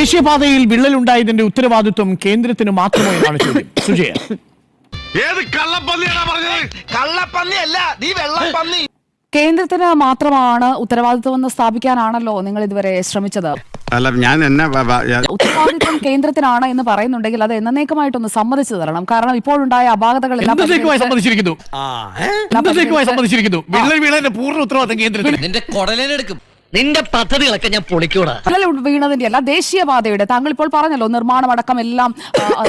ദേശീയപാതയിൽ വിള്ളലുണ്ടായതിന്റെ ഉത്തരവാദിത്വം കേന്ദ്രത്തിന് മാത്രമോ എന്നാണ് ചോദ്യം. സുജയ, ഏത് കള്ളപ്പന്നിയാണ് പറഞ്ഞത്? കള്ളപ്പന്നിയല്ല, നീ വെള്ളപ്പന്നി. കേന്ദ്രത്തിന് മാത്രമാണ് ഉത്തരവാദിത്വം സ്ഥാപിക്കാനാണല്ലോ നിങ്ങൾ ഇതുവരെ ശ്രമിച്ചത്. അല്ല, ഞാൻ ഉത്തരവാദിത്വം കേന്ദ്രത്തിനാണ് എന്ന് പറയുന്നുണ്ടെങ്കിൽ അത് എന്നേക്കുമായിട്ടൊന്ന് സമ്മതിച്ചു തരണം. കാരണം ഇപ്പോഴുണ്ടായ അപാകതകളെല്ലാം സമ്മതിച്ചിരിക്കുന്നു. വിള്ളൽ വീണതിന്റെ പൂർണ്ണ ഉത്തരവാദിത്വം കേന്ദ്രത്തിന്. നിന്റെ കൊടലെടുക്കും. നിന്റെ പദ്ധതികളൊക്കെ ഞാൻ പൊളിക്കൂടാ. വീണതിന്റെ അല്ല, ദേശീയപാതയുടെ. താങ്കൾ ഇപ്പോൾ പറഞ്ഞല്ലോ നിർമ്മാണം അടക്കം എല്ലാം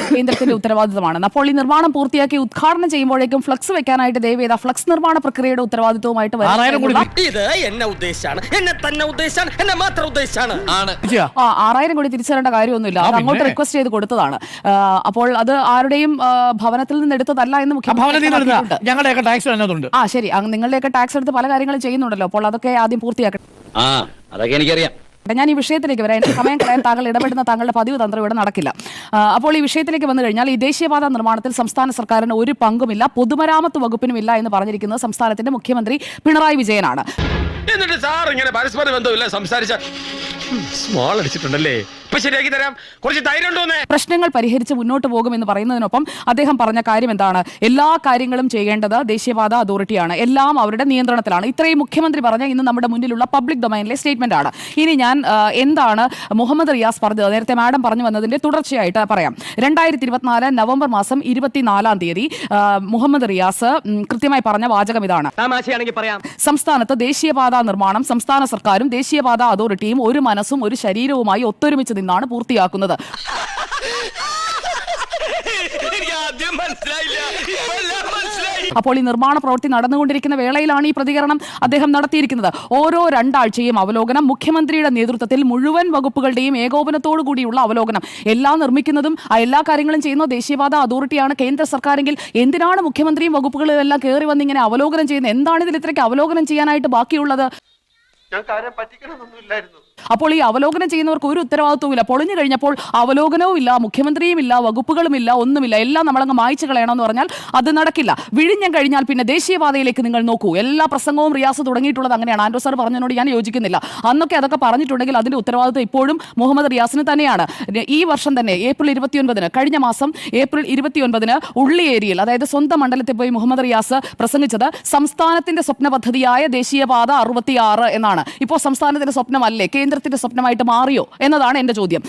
കേന്ദ്രത്തിന്റെ ഉത്തരവാദിത്തമാണെന്ന്. അപ്പോൾ ഈ നിർമ്മാണം പൂർത്തിയാക്കി ഉദ്ഘാടനം ചെയ്യുമ്പോഴേക്കും ഫ്ലക്സ് വെക്കാനായിട്ട് ദയവേദ ഫ്ലക്സ് നിർമ്മാണ പ്രക്രിയയുടെ ഉത്തരവാദിത്വമായിട്ട് ഇത് എന്നെ ഉദ്ദേശിച്ചാണ്, എന്നെ തന്നെ ഉദ്ദേശിച്ചാണ്, എന്നെ മാത്രം ഉദ്ദേശിച്ചാണ്. 6000 കോടി തിരിച്ചു തരേണ്ട കാര്യമൊന്നുമില്ല. അത് അങ്ങോട്ട് റിക്വസ്റ്റ് ചെയ്ത് കൊടുത്തതാണ്. അപ്പോൾ അത് ആരുടെയും ഭവനത്തിൽ നിന്ന് എടുത്തതല്ല എന്ന് മുഖ്യമന്ത്രി. ശരി, നിങ്ങളുടെയൊക്കെ ടാക്സ് എടുത്ത് പല കാര്യങ്ങളും ചെയ്യുന്നുണ്ടല്ലോ. അപ്പോൾ അതൊക്കെ ആദ്യം പൂർത്തിയാക്കട്ടെ. അതൊക്കെ എനിക്കറിയാം. ഞാൻ ഈ വിഷയത്തിലേക്ക് വരാം. എന്റെ സമയം കളയാൻ താങ്കൾ ഇടപെടുന്ന താങ്കളുടെ പതിവ് തന്ത്രം ഇവിടെ നടക്കില്ല. അപ്പോൾ ഈ വിഷയത്തിലേക്ക് വന്നു കഴിഞ്ഞാൽ, ഈ ദേശീയപാത നിർമ്മാണത്തിൽ സംസ്ഥാന സർക്കാരിന് ഒരു പങ്കുമില്ല, പൊതുമരാമത്ത് വകുപ്പിനുമില്ല എന്ന് പറഞ്ഞിരിക്കുന്നത് സംസ്ഥാനത്തിന്റെ മുഖ്യമന്ത്രി പിണറായി വിജയനാണ്. എന്നിട്ട് സാർ ഇങ്ങനെ പരസ്പര ബന്ധമില്ല സംസാരിച്ച സ്മോൾ അടിച്ചിട്ടുണ്ടല്ലേ? ഇപ്പൊ ശരിയാക്കി തരാം, കുറച്ച് ധൈര്യം ഉണ്ടോന്നേ. പ്രശ്നങ്ങൾ പരിഹരിച്ച് മുന്നോട്ട് പോകുമെന്ന് പറയുന്നതിനൊപ്പം അദ്ദേഹം പറഞ്ഞ കാര്യം എന്താണ്? എല്ലാ കാര്യങ്ങളും ചെയ്യേണ്ടത് ദേശീയപാത അതോറിറ്റിയാണ്, എല്ലാം അവരുടെ നിയന്ത്രണത്തിലാണ്. ഇത്രയും മുഖ്യമന്ത്രി പറഞ്ഞ ഇന്ന് നമ്മുടെ മുന്നിലുള്ള പബ്ലിക് ഡൊമൈനിലെ സ്റ്റേറ്റ്മെന്റ് ആണ്. ഇനി ഞാൻ എന്താണ് മുഹമ്മദ് റിയാസ് പറഞ്ഞത്, നേരത്തെ മാഡം പറഞ്ഞു വന്നതിന്റെ തുടർച്ചയായിട്ട് പറയാം. 2024 നവംബർ മാസം 24-ാം തീയതി മുഹമ്മദ് റിയാസ് കൃത്യമായി പറഞ്ഞ വാചകം ഇതാണ്. സംസ്ഥാനത്ത് ദേശീയപാത നിർമ്മാണം സംസ്ഥാന സർക്കാരും ദേശീയപാത അതോറിറ്റിയും ഒരു മനസ്സും ഒരു ശരീരവുമായി ഒത്തൊരുമിച്ച് നിന്നാണ് പൂർത്തിയാക്കുന്നത്. അപ്പോൾ ഈ നിർമ്മാണ പ്രവൃത്തി നടന്നുകൊണ്ടിരിക്കുന്ന വേളയിലാണ് ഈ പ്രതികരണം അദ്ദേഹം നടത്തിയിരിക്കുന്നത്. ഓരോ 2 ആഴ്ചയും അവലോകനം, മുഖ്യമന്ത്രിയുടെ നേതൃത്വത്തിൽ മുഴുവൻ വകുപ്പുകളുടെയും ഏകോപനത്തോടു കൂടിയുള്ള അവലോകനം. എല്ലാം നിർമ്മിക്കുന്നതും എല്ലാ കാര്യങ്ങളും ചെയ്യുന്ന ദേശീയപാത അതോറിറ്റിയാണ്. കേന്ദ്ര സർക്കാരെങ്കിൽ എന്തിനാണ് മുഖ്യമന്ത്രിയും വകുപ്പുകളും എല്ലാം കയറി വന്ന് ഇങ്ങനെ അവലോകനം ചെയ്യുന്നത്? എന്താണ് ഇതിൽ ഇത്രയ്ക്ക് അവലോകനം ചെയ്യാനായിട്ട് ബാക്കിയുള്ളത്? അപ്പോൾ ഈ അവലോകനം ചെയ്യുന്നവർക്ക് ഒരു ഉത്തരവാദിത്വവും ഇല്ല. പൊളിഞ്ഞു കഴിഞ്ഞപ്പോൾ അവലോകനവും ഇല്ല, മുഖ്യമന്ത്രിയും ഇല്ല, വകുപ്പുകളും ഇല്ല, ഒന്നുമില്ല. എല്ലാം നമ്മളങ്ങ് മായ്ച്ചു കളയണമെന്ന് പറഞ്ഞാൽ അത് നടക്കില്ല. വിഴിഞ്ഞം കഴിഞ്ഞാൽ പിന്നെ ദേശീയപാതയിലേക്ക് നിങ്ങൾ നോക്കൂ. എല്ലാ പ്രസംഗവും റിയാസ് തുടങ്ങിയിട്ടുള്ളത് അങ്ങനെയാണ്. ആൻഡ്രോ സാർ പറഞ്ഞതിനോട് ഞാൻ യോജിക്കുന്നില്ല. അന്നൊക്കെ അതൊക്കെ പറഞ്ഞിട്ടുണ്ടെങ്കിൽ അതിന്റെ ഉത്തരവാദിത്വം ഇപ്പോഴും മുഹമ്മദ് റിയാസിന് തന്നെയാണ്. ഈ വർഷം തന്നെ ഏപ്രിൽ 29-ന്, കഴിഞ്ഞ മാസം ഏപ്രിൽ 29-ന് ഉള്ളിയേരിയിൽ, അതായത് സ്വന്തം മണ്ഡലത്തിൽ പോയി മുഹമ്മദ് റിയാസ് പ്രസംഗിച്ചത് സംസ്ഥാനത്തിന്റെ സ്വപ്ന പദ്ധതിയായ ദേശീയപാത 66 എന്നാണ്. ഇപ്പോൾ സംസ്ഥാനത്തിന്റെ സ്വപ്നമല്ലേ, കേന്ദ്രത്തിന്റെ സ്വപ്നമായിട്ട് മാറിയോ എന്നതാണ് എന്റെ ചോദ്യം.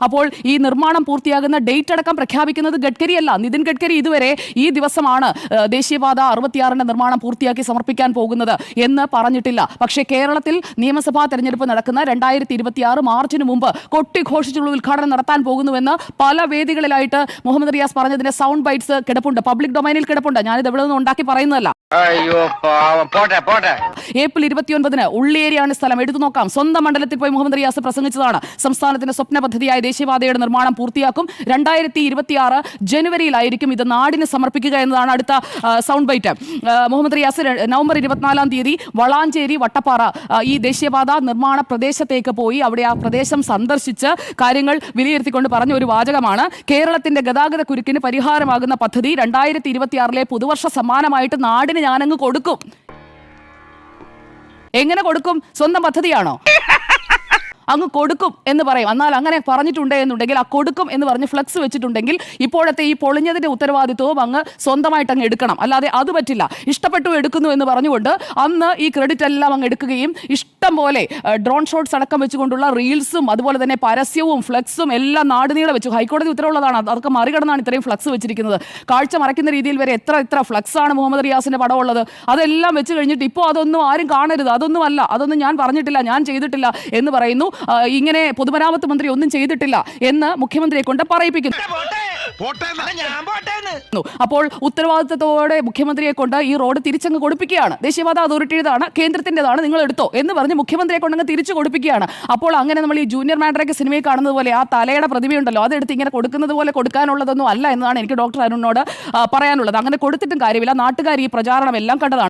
അപ്പോൾ ഈ നിർമ്മാണം പൂർത്തിയാകുന്ന ഡേറ്റ് അടക്കം പ്രഖ്യാപിക്കുന്നത് ഗഡ്കരിയല്ല, നിതിൻ ഗഡ്കരി ഇതുവരെ ഈ ദിവസമാണ് ദേശീയപാത 66-ന്റെ നിർമ്മാണം പൂർത്തിയാക്കി സമർപ്പിക്കാൻ പോകുന്നത് എന്ന് പറഞ്ഞിട്ടില്ല. പക്ഷേ കേരളത്തിൽ നിയമസഭാ തെരഞ്ഞെടുപ്പ് നടക്കുന്ന 2026 മാർച്ചിന് മുമ്പ് കൊട്ടിഘോഷിച്ചുള്ള ഉദ്ഘാടനം നടത്താൻ പോകുന്നുവെന്ന് പല വേദികളിലായിട്ട് മുഹമ്മദ് റിയാസ് പറഞ്ഞതിന്റെ സൗണ്ട് ബൈറ്റ്സ് കിടപ്പുണ്ട്, പബ്ലിക് ഡൊമൈനിൽ കിടപ്പുണ്ട്. ഞാനിത് എവിടെ നിന്ന് ഉണ്ടാക്കി പറയുന്നതല്ല. ഏപ്രിൽ 29-ന് ഉള്ളിയേരിയാണ് സ്ഥലം, എടുത്തു നോക്കാം. സ്വന്തം മണ്ഡലത്തിൽ പോയി മുഹമ്മദ് റിയാസ് പ്രസംഗിച്ചതാണ്. സംസ്ഥാനത്തിന്റെ സ്വപ്ന പദ്ധതിയായ ദേശീയപാതയുടെ നിർമ്മാണം പൂർത്തിയാക്കും, 2026 ജനുവരിയിലായിരിക്കും ഇത് നാടിന് സമർപ്പിക്കുക എന്നതാണ് അടുത്ത sound bite. Muhammad Riyas November 24-ാം തീയതി വളാഞ്ചേരി വട്ടപ്പാറ ഈ ദേശീയപാത നിർമ്മാണ പ്രദേശത്തേക്ക് പോയി അവിടെ ആ പ്രദേശം സന്ദർശിച്ച് കാര്യങ്ങൾ വിലയിരുത്തിക്കൊണ്ട് പറഞ്ഞ ഒരു വാചകമാണ്: കേരളത്തിന്റെ ഗതാഗത കുരുക്കിന് പരിഹാരമാകുന്ന പദ്ധതി 2026-ലെ പുതുവർഷ സമ്മാനമായിട്ട് നാടിന് ഞാനങ്ങ് കൊടുക്കും. എങ്ങനെ കൊടുക്കും? സ്വന്തം പദ്ധതിയാണോ? അങ്ങ് കൊടുക്കും എന്ന് പറയും. എന്നാൽ അങ്ങനെ പറഞ്ഞിട്ടുണ്ട് എന്നുണ്ടെങ്കിൽ, ആ കൊടുക്കും എന്ന് പറഞ്ഞ് ഫ്ലക്സ് വെച്ചിട്ടുണ്ടെങ്കിൽ ഇപ്പോഴത്തെ ഈ പൊളിഞ്ഞതിന്റെ ഉത്തരവാദിത്വവും അങ്ങ് സ്വന്തമായിട്ട് അങ്ങ് എടുക്കണം. അല്ലാതെ അത് പറ്റില്ല. ഇഷ്ടപ്പെട്ടു എടുക്കുന്നു എന്ന് പറഞ്ഞുകൊണ്ട് അന്ന് ഈ ക്രെഡിറ്റ് എല്ലാം അങ്ങ് എടുക്കുകയും ഇഷ്ടം പോലെ ഡ്രോൺ ഷോട്ട്സ് അടക്കം വെച്ചുകൊണ്ടുള്ള റീൽസും അതുപോലെ തന്നെ പരസ്യവും ഫ്ലക്സും എല്ലാം നാടുനീളെ വെച്ചു. ഹൈക്കോടതി ഉത്തരവുള്ളതാണ്, അതൊക്കെ മറികടന്നാണ് ഇത്രയും ഫ്ലക്സ് വെച്ചിരിക്കുന്നത്. കാഴ്ച മറയ്ക്കുന്ന രീതിയിൽ വരെ എത്ര ഫ്ലക്സ് ആണ് മുഹമ്മദ് റിയാസിന്റെ പടമുള്ളത്. അതെല്ലാം വെച്ച് കഴിഞ്ഞിട്ട് ഇപ്പോൾ അതൊന്നും ആരും കാണരുത്, അതൊന്നും അല്ല, അതൊന്നും ഞാൻ പറഞ്ഞിട്ടില്ല, ഞാൻ ചെയ്തിട്ടില്ല എന്ന് പറയുന്നു. ഇങ്ങനെ പൊതുമരാമത്ത് മന്ത്രി ഒന്നും ചെയ്തിട്ടില്ല എന്ന് മുഖ്യമന്ത്രിയെ കൊണ്ട് പറയിപ്പിക്കുന്നു. അപ്പോൾ ഉത്തരവാദിത്തത്തോടെ മുഖ്യമന്ത്രിയെ കൊണ്ട് ഈ റോഡ് തിരിച്ചങ്ങ് കൊടുപ്പിക്കുകയാണ്. ദേശീയപാത അതോറിറ്റിയുടേതാണ്, കേന്ദ്രത്തിൻ്റെതാണ്, നിങ്ങൾ എടുത്തോ എന്ന് പറഞ്ഞ് മുഖ്യമന്ത്രിയെ കൊണ്ടങ്ങ് തിരിച്ചു കൊടുപ്പിക്കുകയാണ്. അപ്പോൾ അങ്ങനെ നമ്മൾ ഈ ജൂനിയർ മാൻഡ്രയ്ക്ക് സിനിമയിൽ കാണുന്നത് പോലെ ആ തലയുടെ പ്രതിമയുണ്ടല്ലോ, അതെടുത്ത് ഇങ്ങനെ കൊടുക്കുന്നത് പോലെ കൊടുക്കാനുള്ളതൊന്നും അല്ല എന്നതാണ് എനിക്ക് ഡോക്ടർ അരുണിനോട് പറയാനുള്ളത്. അങ്ങനെ കൊടുത്തിട്ടും കാര്യമില്ല. നാട്ടുകാർ ഈ പ്രചാരണം എല്ലാം കണ്ടതാണ്.